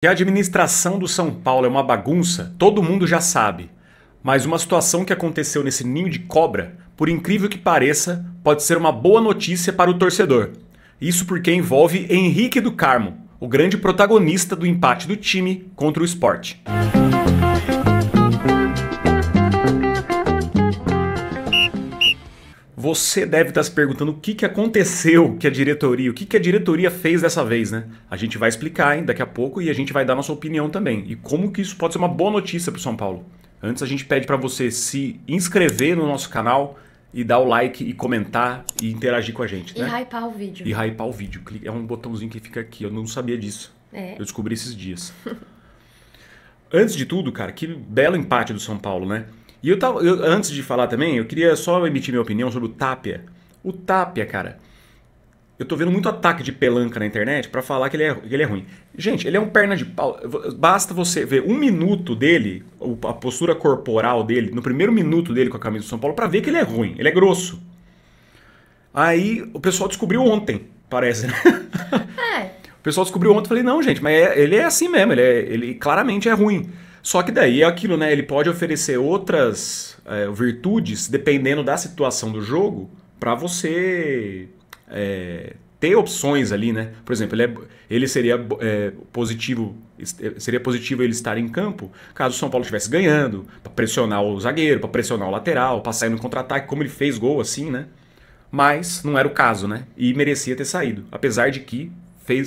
Que a administração do São Paulo é uma bagunça, todo mundo já sabe. Mas uma situação que aconteceu nesse ninho de cobra, por incrível que pareça, pode ser uma boa notícia para o torcedor. Isso porque envolve Henrique do Carmo, o grande protagonista do empate do time contra o Sport. Você deve estar se perguntando o que aconteceu que a diretoria, o que a diretoria fez dessa vez, né? A gente vai explicar, hein, daqui a pouco, e a gente vai dar nossa opinião também. E como que isso pode ser uma boa notícia para o São Paulo. Antes a gente pede para você se inscrever no nosso canal e dar o like e comentar e interagir com a gente, né? E hypar o vídeo. E hypar o vídeo. É um botãozinho que fica aqui, eu não sabia disso. É. Eu descobri esses dias. Antes de tudo, cara, que belo empate do São Paulo, né? E antes de falar também, eu queria só emitir minha opinião sobre o Tapia. O Tapia, cara, eu tô vendo muito ataque de pelanca na internet pra falar que ele é ruim. Gente, ele é um perna de pau. Basta você ver um minuto dele, a postura corporal dele, no primeiro minuto dele com a camisa do São Paulo, pra ver que ele é ruim, ele é grosso. Aí o pessoal descobriu ontem, parece, né? É. O pessoal descobriu ontem e falei, não, gente, mas ele é assim mesmo, ele claramente é ruim. Só que daí é aquilo, né? Ele pode oferecer outras virtudes, dependendo da situação do jogo, pra você ter opções ali, né? Por exemplo, ele seria positivo ele estar em campo caso o São Paulo estivesse ganhando, pra pressionar o zagueiro, pra pressionar o lateral, pra sair no contra-ataque, como ele fez gol assim, né? Mas não era o caso, né? E merecia ter saído, apesar de que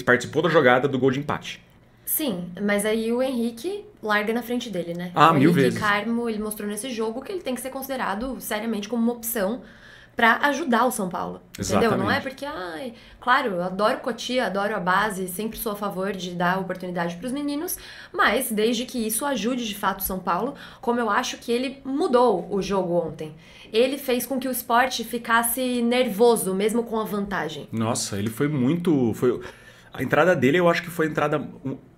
participou da jogada do gol de empate. Sim, mas aí o Henrique larga na frente dele, né? Ah, o mil Henrique vezes. Carmo, ele mostrou nesse jogo que ele tem que ser considerado seriamente como uma opção pra ajudar o São Paulo. Exatamente. Entendeu? Não é porque, claro, eu adoro o Cotia, adoro a base, sempre sou a favor de dar oportunidade pros meninos, mas desde que isso ajude de fato o São Paulo, como eu acho que ele mudou o jogo ontem. Ele fez com que o Sport ficasse nervoso, mesmo com a vantagem. Nossa, ele foi muito... A entrada dele eu acho que foi a entrada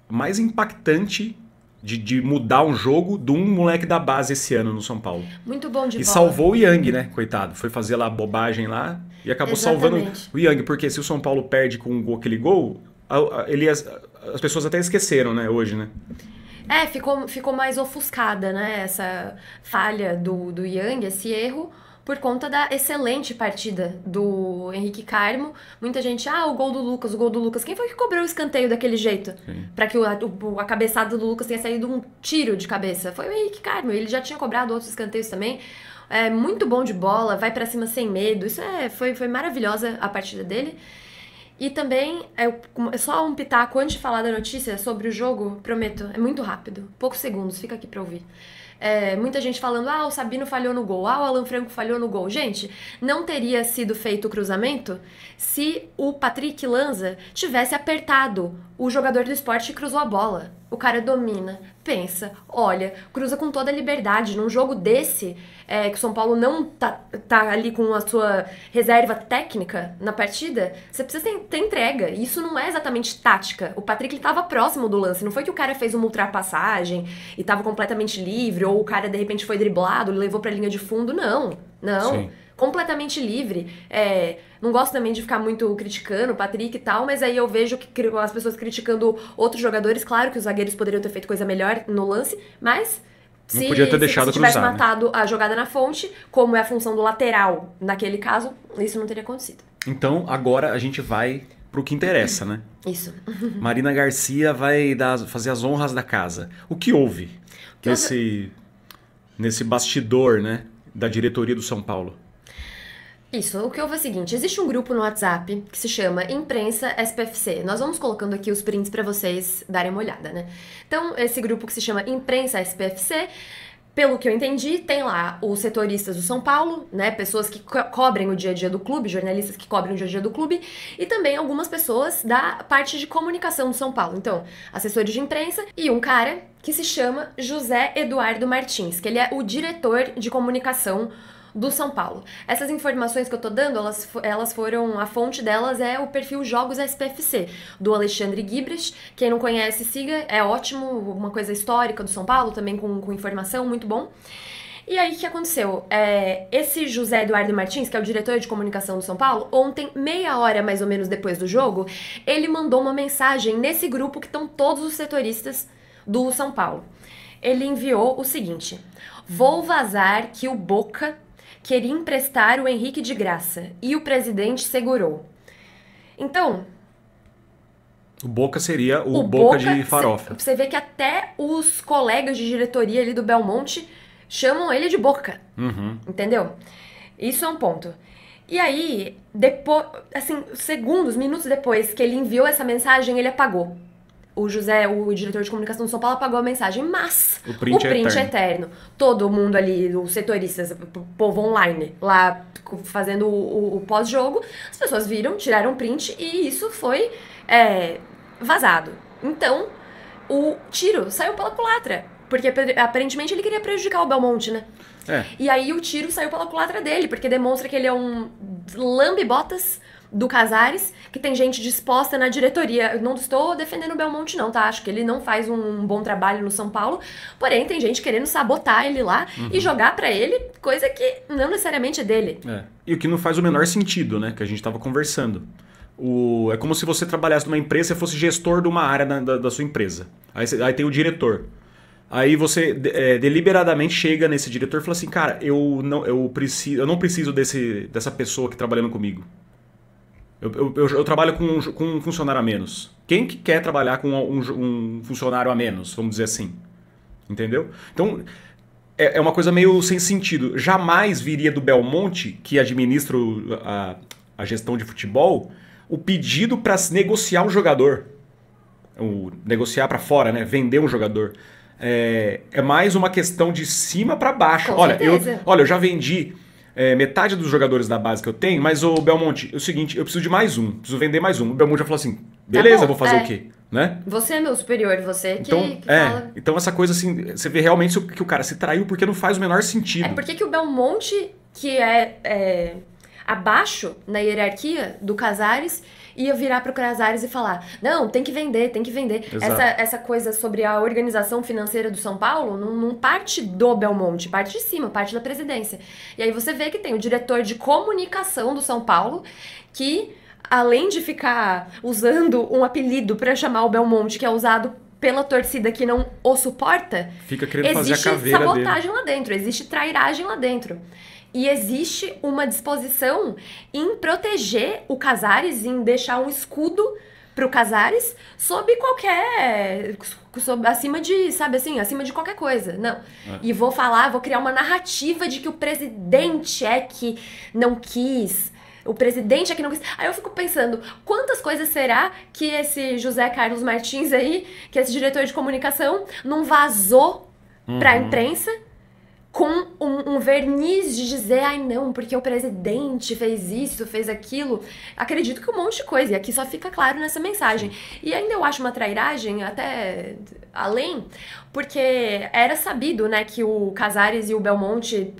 mais impactante de mudar um jogo de um moleque da base esse ano no São Paulo. Muito bom de E bola. salvou o Yang, né? Coitado. Foi fazer lá a bobagem lá e acabou Exatamente. salvando o Yang. Porque se o São Paulo perde com aquele gol, as pessoas até esqueceram, né? Hoje, né? Ficou mais ofuscada, né? Essa falha do Yang, esse erro, por conta da excelente partida do Henrique Carmo. Muita gente, o gol do Lucas, o gol do Lucas. Quem foi que cobrou o escanteio daquele jeito? Sim. Pra que a cabeçada do Lucas tenha saído um tiro de cabeça? Foi o Henrique Carmo, ele já tinha cobrado outros escanteios também. É muito bom de bola, vai pra cima sem medo. Isso foi maravilhosa a partida dele. E também, só um pitaco antes de falar da notícia sobre o jogo, prometo, é muito rápido, poucos segundos, fica aqui pra ouvir. Muita gente falando, o Sabino falhou no gol, o Alan Franco falhou no gol. Gente, não teria sido feito o cruzamento se o Patrick Lanza tivesse apertado o jogador do Sport e cruzou a bola. O cara domina, pensa, olha, cruza com toda a liberdade. Num jogo desse, que o São Paulo não tá ali com a sua reserva técnica na partida, você precisa ter entrega. E isso não é exatamente tática. O Patrick estava próximo do lance. Não foi que o cara fez uma ultrapassagem e estava completamente livre, ou o cara de repente foi driblado e levou pra linha de fundo. Não. Sim. Completamente livre. Não gosto também de ficar muito criticando o Patrick e tal, mas aí eu vejo que as pessoas criticando outros jogadores. Claro que os zagueiros poderiam ter feito coisa melhor no lance, mas Não podia ter deixado se tivesse cruzar, matado a jogada na fonte, como é a função do lateral naquele caso, isso não teria acontecido. Então, agora a gente vai pro que interessa, né? Isso. Marina Garcia vai fazer as honras da casa. O que houve nesse bastidor, né, da diretoria do São Paulo? Isso, o que houve é o seguinte, existe um grupo no WhatsApp que se chama Imprensa SPFC. Nós vamos colocando aqui os prints pra vocês darem uma olhada, né? Então, esse grupo que se chama Imprensa SPFC, pelo que eu entendi, tem lá os setoristas do São Paulo, né? Pessoas que cobrem o dia a dia do clube, jornalistas que cobrem o dia a dia do clube, e também algumas pessoas da parte de comunicação do São Paulo. Então, assessores de imprensa e um cara que se chama José Eduardo Martins, que ele é o diretor de comunicação do São Paulo. Essas informações que eu tô dando, elas foram, a fonte delas é o perfil Jogos SPFC, do Alexandre Gibres. Quem não conhece, siga, é ótimo, uma coisa histórica do São Paulo, também com informação, muito bom. E aí, o que aconteceu? Esse José Eduardo Martins, que é o diretor de comunicação do São Paulo, ontem, meia hora mais ou menos depois do jogo, ele mandou uma mensagem nesse grupo que estão todos os setoristas do São Paulo. Ele enviou o seguinte: vou vazar que o Boca queria emprestar o Henrique de graça e o presidente segurou. Então, o Boca seria o Boca de farofa. Você vê que até os colegas de diretoria ali do Belmonte chamam ele de Boca. Uhum. Entendeu? Isso é um ponto. E aí, depois, assim, segundos, minutos depois que ele enviou essa mensagem, ele apagou. O José, o diretor de comunicação do São Paulo, apagou a mensagem, mas o print é eterno. Todo mundo ali, os setoristas, o povo online, lá fazendo o pós-jogo, as pessoas viram, tiraram print e isso foi vazado. Então, o tiro saiu pela culatra, porque aparentemente ele queria prejudicar o Belmonte, né? E aí o tiro saiu pela culatra dele, porque demonstra que ele é um lambe-botas do Casares, que tem gente disposta na diretoria. Eu não estou defendendo o Belmonte não, tá? Acho que ele não faz um bom trabalho no São Paulo, porém tem gente querendo sabotar ele lá e jogar pra ele coisa que não necessariamente é dele. E o que não faz o menor sentido, né? Que a gente tava conversando. É como se você trabalhasse numa empresa e fosse gestor de uma área da sua empresa. Aí tem o diretor. Aí você deliberadamente chega nesse diretor e fala assim, cara, eu não preciso dessa pessoa que trabalhando comigo. Eu trabalho com um funcionário a menos. Quem que quer trabalhar com um funcionário a menos, vamos dizer assim? Entendeu? Então, é uma coisa meio sem sentido. Jamais viria do Belmonte, que administra a gestão de futebol, o pedido para negociar um jogador. Negociar para fora, né? Vender um jogador. É mais uma questão de cima para baixo. Olha, eu já vendi metade dos jogadores da base que eu tenho, mas o Belmonte, é o seguinte, eu preciso de mais um, preciso vender mais um. O Belmonte já falou assim, beleza, tá bom, vou fazer o quê? Né? Você é meu superior, você que fala. Então essa coisa assim, você vê realmente que o cara se traiu porque não faz o menor sentido. Por que o Belmonte, que é abaixo na hierarquia do Casares, ia virar pro Casares e falar, não, tem que vender, tem que vender. Essa coisa sobre a organização financeira do São Paulo não parte do Belmonte, parte de cima, parte da presidência. E aí você vê que tem o diretor de comunicação do São Paulo, que além de ficar usando um apelido para chamar o Belmonte, que é usado pela torcida que não o suporta, fica querendo fazer a caveira existe sabotagem lá dentro, existe trairagem lá dentro. E existe uma disposição em proteger o Casares, em deixar um escudo pro Casares sob qualquer... acima de, sabe assim, acima de qualquer coisa. Não. E vou criar uma narrativa de que o presidente é que não quis... O presidente é que não quis... Aí eu fico pensando, quantas coisas será que esse José Carlos Martins aí, que é esse diretor de comunicação, não vazou pra imprensa com um verniz de dizer, ai não, porque o presidente fez isso, fez aquilo. Acredito que um monte de coisa, e aqui só fica claro nessa mensagem. E ainda eu acho uma trairagem, até além, porque era sabido, né, que o Casares e o Belmonte,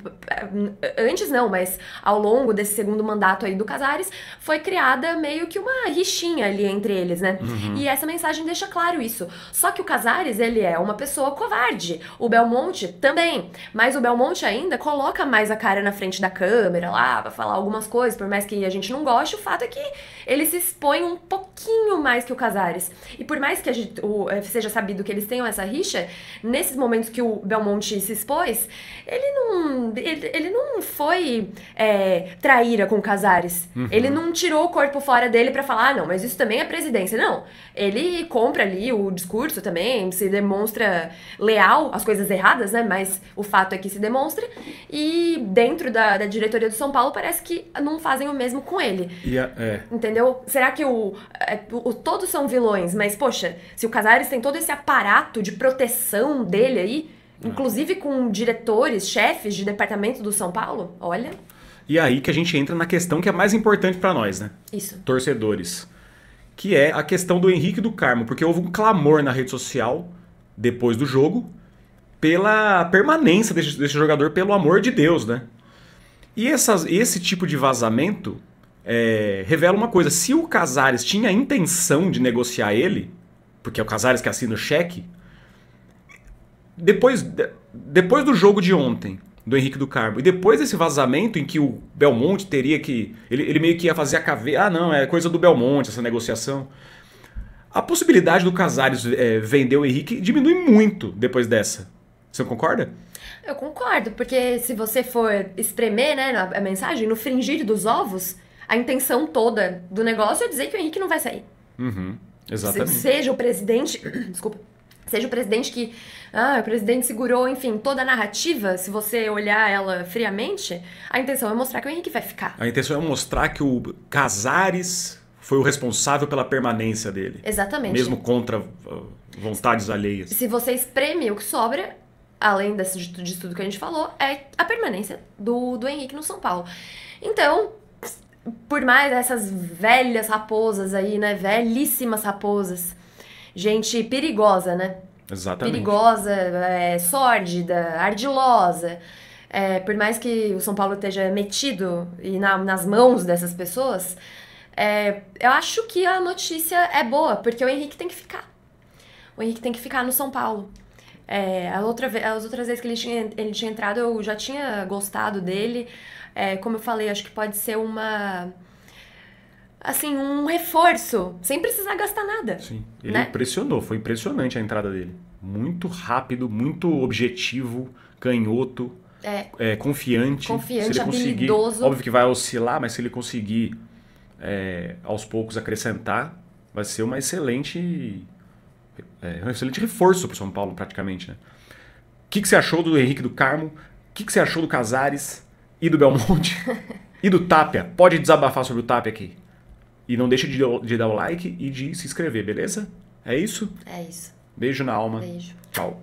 antes não, mas ao longo desse segundo mandato aí do Casares, foi criada meio que uma rixinha ali entre eles, né? E essa mensagem deixa claro isso. Só que o Casares, ele é uma pessoa covarde. O Belmonte também. Mas o Belmonte ainda coloca mais a cara na frente da câmera lá, pra falar algumas coisas, por mais que a gente não goste, o fato é que ele se expõe um pouquinho mais que o Casares. E por mais que seja sabido que eles tenham essa rixa, nesses momentos que o Belmonte se expôs, ele não foi traíra com o Casares. Ele não tirou o corpo fora dele pra falar, ah, não, mas isso também é presidência. Não, ele compra ali o discurso também, se demonstra leal às coisas erradas, né, mas o fato é que se demonstra, e dentro da diretoria do São Paulo parece que não fazem o mesmo com ele. Entendeu? Será que todos são vilões, mas poxa, se o Casares tem todo esse aparato de proteção dele aí, inclusive com diretores, chefes de departamento do São Paulo, olha... E aí que a gente entra na questão que é mais importante pra nós, né? Isso. Torcedores. Que é a questão do Henrique do Carmo, porque houve um clamor na rede social, depois do jogo, pela permanência desse jogador, pelo amor de Deus, né? E esse tipo de vazamento revela uma coisa. Se o Casares tinha a intenção de negociar ele, porque é o Casares que assina o cheque, depois do jogo de ontem, do Henrique do Carmo. E depois desse vazamento em que o Belmonte teria que... Ele meio que ia fazer a caveira. Ah, não, é coisa do Belmonte essa negociação. A possibilidade do Casares vender o Henrique diminui muito depois dessa. Você concorda? Eu concordo, porque se você for espremer, né, a mensagem, no frigir dos ovos, a intenção toda do negócio é dizer que o Henrique não vai sair. Uhum, exatamente. Seja o presidente... Desculpa. Seja o presidente que... o presidente segurou, enfim, toda a narrativa, se você olhar ela friamente, a intenção é mostrar que o Henrique vai ficar. A intenção é mostrar que o Casares foi o responsável pela permanência dele. Exatamente. Mesmo contra vontades alheias. Se você espreme, o que sobra, além disso tudo que a gente falou, é a permanência do Henrique no São Paulo. Então, por mais essas velhas raposas aí, né, velhíssimas raposas, gente perigosa, né? Exatamente. Perigosa, sórdida, ardilosa. Por mais que o São Paulo esteja metido e nas mãos dessas pessoas, eu acho que a notícia é boa, porque o Henrique tem que ficar. O Henrique tem que ficar no São Paulo. As outras vezes que ele tinha entrado, eu já tinha gostado dele. Como eu falei, acho que pode ser um reforço, sem precisar gastar nada. Sim, ele né? impressionou, foi impressionante a entrada dele. Muito rápido, muito objetivo, canhoto, confiante. Confiante, se ele conseguir, habilidoso. óbvio que vai oscilar, mas se ele conseguir aos poucos acrescentar, vai ser um excelente reforço para o São Paulo, praticamente. Né? O que você achou do Henrique do Carmo? O que você achou do Casares e do Belmonte? E do Tapia? Pode desabafar sobre o Tapia aqui. E não deixe de dar o like e de se inscrever, beleza? É isso? É isso. Beijo na alma. Beijo. Tchau.